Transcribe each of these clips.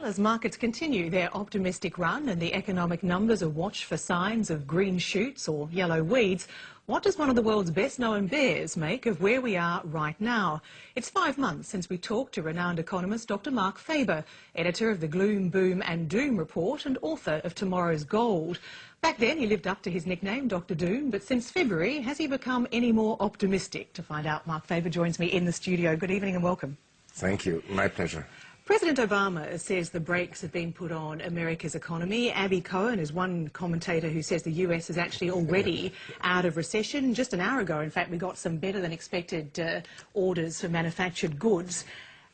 Well, as markets continue their optimistic run and the economic numbers are watched for signs of green shoots or yellow weeds, what does one of the world's best-known bears make of where we are right now? It's 5 months since we talked to renowned economist Dr. Mark Faber, editor of the Gloom, Boom and Doom report and author of Tomorrow's Gold. Back then he lived up to his nickname, Dr. Doom, but since February, has he become any more optimistic? To find out, Mark Faber joins me in the studio. Good evening and welcome. Thank you. My pleasure. President Obama says the brakes have been put on America's economy. Abby Cohen is one commentator who says the US is actually already out of recession. Just an hour ago, in fact, we got some better than expected orders for manufactured goods.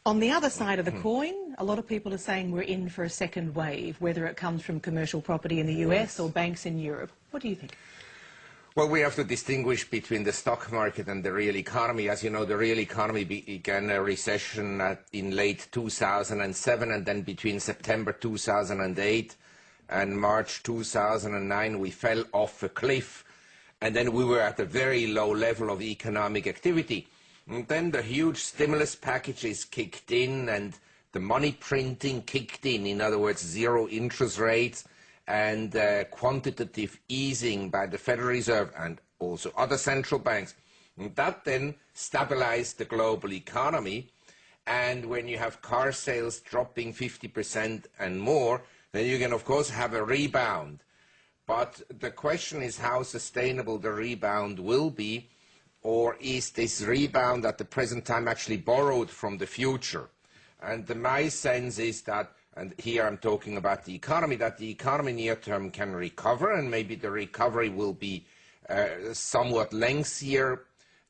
On the other side of the coin, a lot of people are saying we're in for a second wave, whether it comes from commercial property in the US or banks in Europe. What do you think? Well, we have to distinguish between the stock market and the real economy. As you know, the real economy began a recession in late 2007, and then between September 2008 and March 2009, we fell off a cliff, and then we were at a very low level of economic activity. And then the huge stimulus packages kicked in, and the money printing kicked in other words, zero interest rates, and quantitative easing by the Federal Reserve and also other central banks. And that then stabilized the global economy. And when you have car sales dropping 50% and more, then you can, of course, have a rebound. But the question is how sustainable the rebound will be, or is this rebound at the present time actually borrowed from the future? And my sense is that, and here I'm talking about the economy, that the economy near term can recover, and maybe the recovery will be somewhat lengthier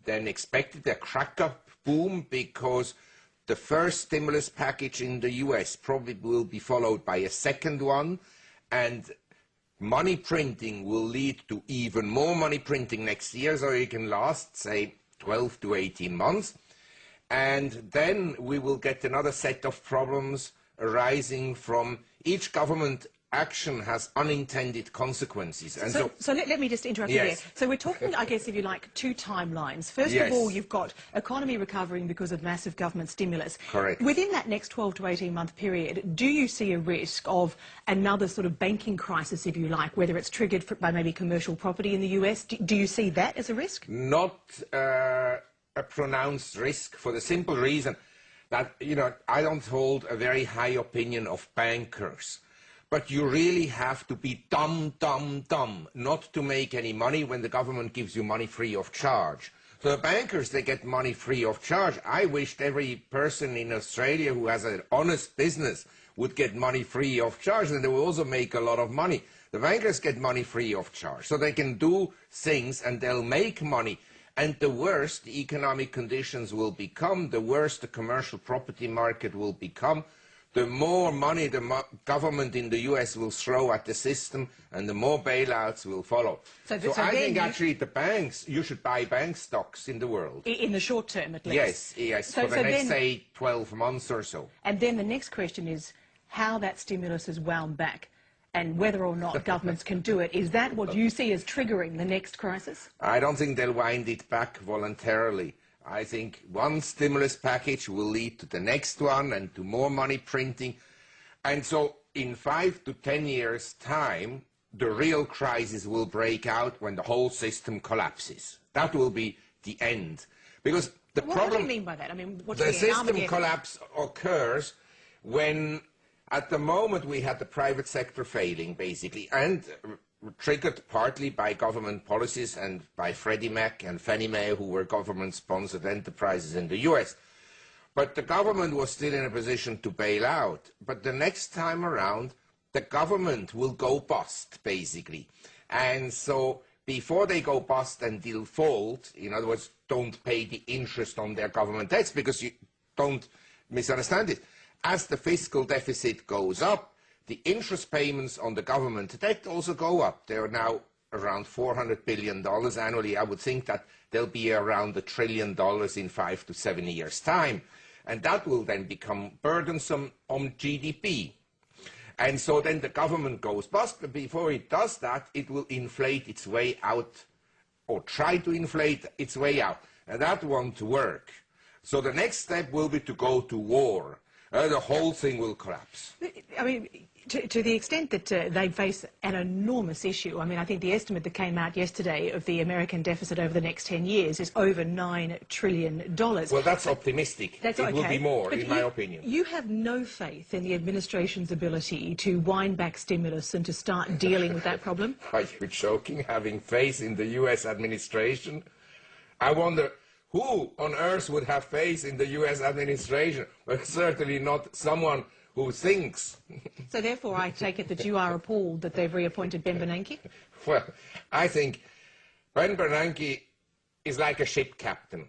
than expected, a crack-up boom, because the first stimulus package in the US probably will be followed by a second one, and money printing will lead to even more money printing next year, so it can last, say, 12 to 18 months. And then we will get another set of problems arising from each government action has unintended consequences. And so let me just interrupt you there. So we're talking, I guess, if you like, two timelines. First of all, you've got economy recovering because of massive government stimulus. Correct. Within that next 12 to 18-month period, do you see a risk of another sort of banking crisis, if you like, whether it's triggered by maybe commercial property in the US? Do you see that as a risk? Not a pronounced risk, for the simple reason that, you know, I don't hold a very high opinion of bankers. But you really have to be dumb not to make any money when the government gives you money free of charge. So the bankers, they get money free of charge. I wished every person in Australia who has an honest business would get money free of charge, and they will also make a lot of money. The bankers get money free of charge, so they can do things and they'll make money. And the worse the economic conditions will become, the worse the commercial property market will become, the more money the government in the US will throw at the system, and the more bailouts will follow. So I think actually the banks, you should buy bank stocks in the world. In the short term, at least? Yes, for the next, say, 12 months or so. And then the next question is how that stimulus is wound back, and whether or not governments can do it. Is that what you see as triggering the next crisis? I don't think they'll wind it back voluntarily. I think one stimulus package will lead to the next one and to more money printing. And so in 5 to 10 years' time, the real crisis will break out when the whole system collapses. That will be the end. Because the problem... What do you mean by that? I mean, what's the system collapse occurs when... At the moment, we had the private sector failing, basically, and triggered partly by government policies and by Freddie Mac and Fannie Mae, who were government-sponsored enterprises in the US. But the government was still in a position to bail out. But the next time around, the government will go bust, basically. And so before they go bust and default, in other words, don't pay the interest on their government debts, because you don't misunderstand it. As the fiscal deficit goes up, the interest payments on the government debt also go up. They are now around $400 billion annually. I would think that they'll be around $1 trillion in 5 to 7 years' time. And that will then become burdensome on GDP. And so then the government goes bust, but before it does that, it will inflate its way out, or try to inflate its way out. And that won't work. So the next step will be to go to war. The whole thing will collapse. I mean, to the extent that they face an enormous issue, I mean, I think the estimate that came out yesterday of the American deficit over the next 10 years is over $9 trillion. Well, that's optimistic. It will be more, in my opinion. You have no faith in the administration's ability to wind back stimulus and to start dealing with that problem? Are you joking? Having faith in the US administration? I wonder who on earth would have faith in the US administration? Well, certainly not someone who thinks. So therefore, I take it that you are appalled that they've reappointed Ben Bernanke? Well, I think Ben Bernanke is like a ship captain.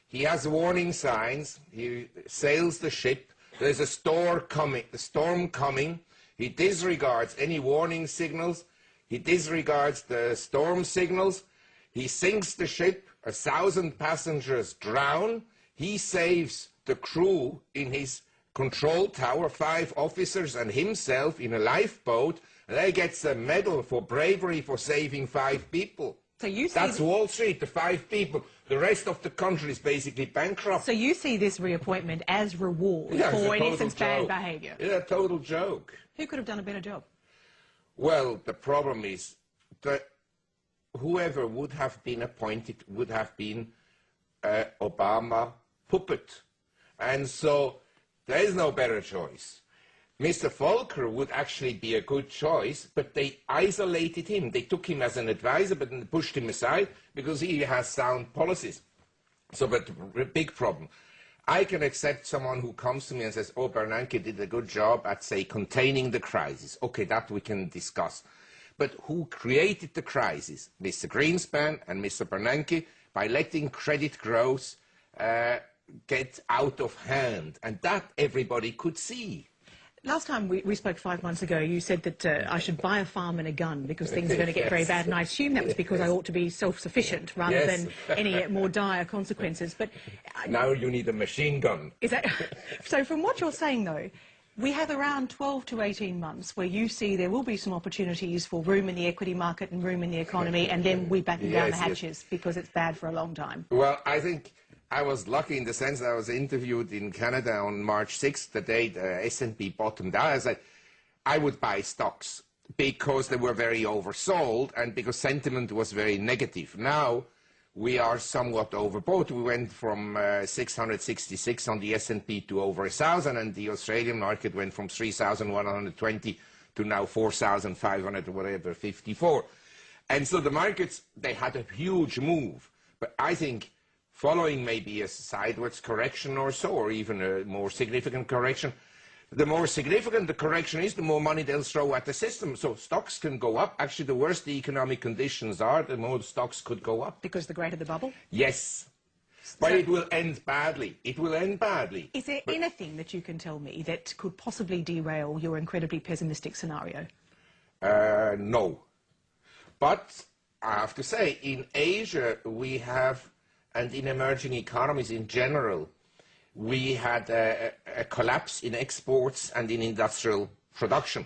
He has warning signs. He sails the ship. There's a storm coming. He disregards any warning signals. He disregards the storm signals. He sinks the ship. 1,000 passengers drown. He saves the crew in his control tower, 5 officers and himself in a lifeboat, and they get a medal for bravery for saving 5 people. So you see That's Wall Street, the 5 people. The rest of the country is basically bankrupt. So you see this reappointment as reward for, in essence, bad behaviour? It's a total joke. Who could have done a better job? Well, the problem is that whoever would have been appointed would have been Obama puppet. And so there is no better choice. Mr. Volcker would actually be a good choice, but they isolated him. They took him as an advisor, but then pushed him aside because he has sound policies. So, but the big problem. I can accept someone who comes to me and says, oh, Bernanke did a good job at, say, containing the crisis. Okay, that we can discuss. But who created the crisis? Mr. Greenspan and Mr. Bernanke, by letting credit growth get out of hand. And that everybody could see. Last time we spoke 5 months ago, you said that I should buy a farm and a gun because things are going to get very bad, and I assume that was because I ought to be self-sufficient rather than any more dire consequences. But now you need a machine gun. Is that so? From what you're saying, though, we have around 12 to 18 months where you see there will be some opportunities for room in the equity market and room in the economy, and then we batten down the hatches because it's bad for a long time. Well, I think I was lucky in the sense that I was interviewed in Canada on March 6th, the day the S&P bottomed out. I said I would buy stocks because they were very oversold and because sentiment was very negative. Now we are somewhat overbought. We went from 666 on the S&P to over 1,000, and the Australian market went from 3,120 to now 4,500 or whatever, 54. And so the markets, they had a huge move. But I think following maybe a sideways correction or so, or even a more significant correction, the more significant the correction is, the more money they'll throw at the system. So stocks can go up. Actually, the worse the economic conditions are, the more the stocks could go up. Because the greater the bubble? Yes. But it will end badly. It will end badly. Is there anything that you can tell me that could possibly derail your incredibly pessimistic scenario? No. But I have to say, in Asia, we have, and in emerging economies in general, we had a collapse in exports and in industrial production.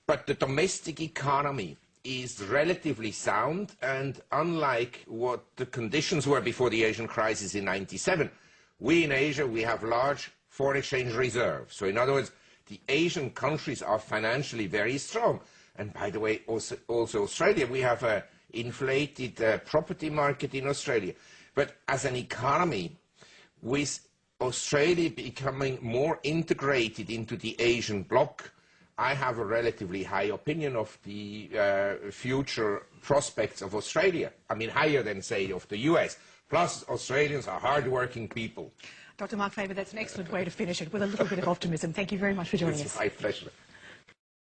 But the domestic economy is relatively sound, and unlike what the conditions were before the Asian crisis in '97, we in Asia, we have large foreign exchange reserves. So in other words, the Asian countries are financially very strong. And by the way, also Australia, we have an inflated property market in Australia. But as an economy, with Australia becoming more integrated into the Asian bloc, I have a relatively high opinion of the future prospects of Australia. I mean, higher than, say, of the US. Plus, Australians are hard-working people. Dr. Mark Faber, that's an excellent way to finish it, with a little bit of optimism. Thank you very much for joining us. It's my pleasure.